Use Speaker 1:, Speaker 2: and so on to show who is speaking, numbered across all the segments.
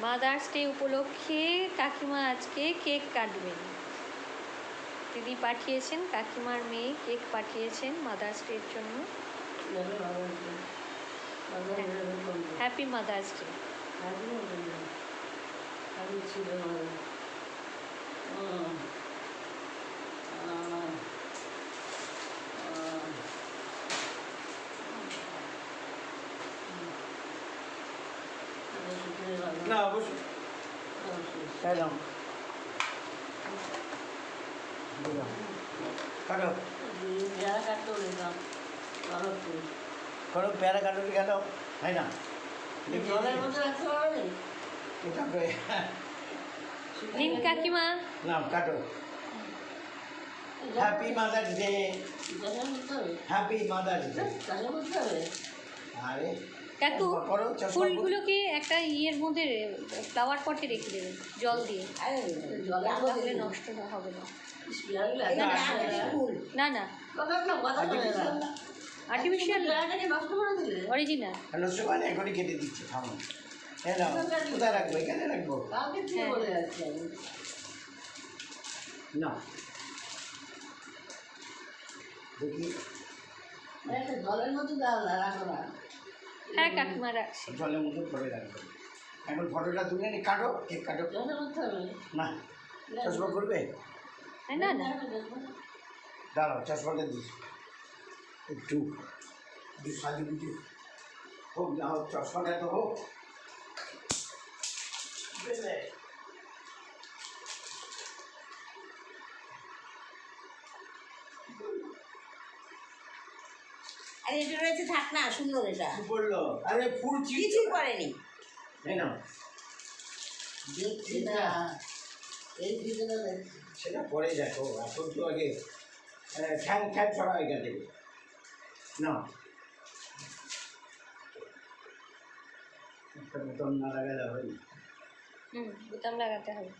Speaker 1: Mother's day উপলক্ষে কাকিমা আজকে কেক কাটবেন। দিদি পাঠিয়েছেন, কাকিমার মেয়ে কেক পাঠিয়েছেন মাদার্স ডের জন্য। Happy mother's day.
Speaker 2: না অবশ্যই কাটো পেয়ারা কাটো কেন হয় না
Speaker 1: নিন কাকিমা।
Speaker 2: না কাটো। Happy mother's day. Happy mother's day. আরে
Speaker 1: কাকু ফুলগুলোকে একটা ইয়ের মধ্যে ফ্লাওয়ার পটে রেখে দেবেন জল দিয়ে, তাহলে নষ্ট হবে না। না না আর্টিফিশিয়াল অরিজিনাল।
Speaker 2: নষ্ট মানে এখনই কেটে দিচ্ছি থামো। কোথায় রাখবো? এখানে রাখবো না দেখি
Speaker 3: জলের মধ্যে রাখো না।
Speaker 1: হ্যাঁ কাকিমা রাখছি।
Speaker 2: জলের মধ্যে পরে রাখবো। এখন ফটোটা তুলে নি, কাটো কেক কাটো। না চশমা করবে
Speaker 1: না না
Speaker 2: দাঁড়াও, চশমাটা দিস একটু সাজি বুঝি হোক না হোক, চশমাটা তো হোক।
Speaker 3: আরে এটা রয়েছে, থাক না, সুন্দর। এটা
Speaker 2: কি বললো? আরে ফুল
Speaker 3: কিছু করেনি।
Speaker 2: তাই না সেটা পরে দেখো, এখন তো আগে ঠ্যাং ঠ্যাং ছড়া হয়ে গেছে না। একটা বোতাম না লাগালে হবে না।
Speaker 1: বোতাম লাগাতে হবে।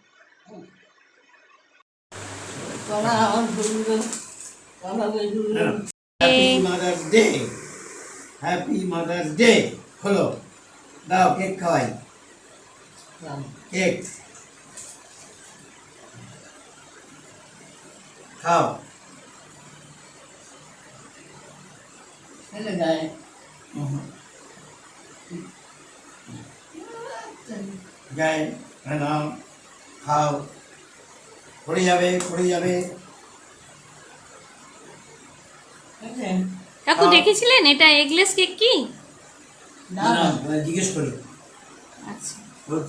Speaker 2: Happy mother's day. Happy mother's day. হলো দাও কেক খাওয়াই। কেক খাও। গায়ে নাও, খাও। পড়ে যাবে পড়ে যাবে।
Speaker 1: কাকু দেখেছিলেন এটা এগলেস কেক কি?
Speaker 2: না জিজ্ঞেস করি।
Speaker 1: আচ্ছা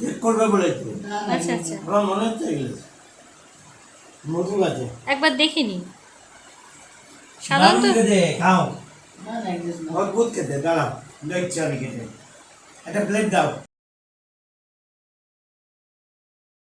Speaker 2: চেক করবে বলেছে।
Speaker 1: আচ্ছা আচ্ছা
Speaker 2: আমার মনে হচ্ছে এগুলো নতুন আছে,
Speaker 1: একবার দেখে নিন। সাধারণত
Speaker 2: খাও অদ্ভুত খেতে। দাঁড়াও দেখছি আমি খেতে। একটা প্লেট দাও।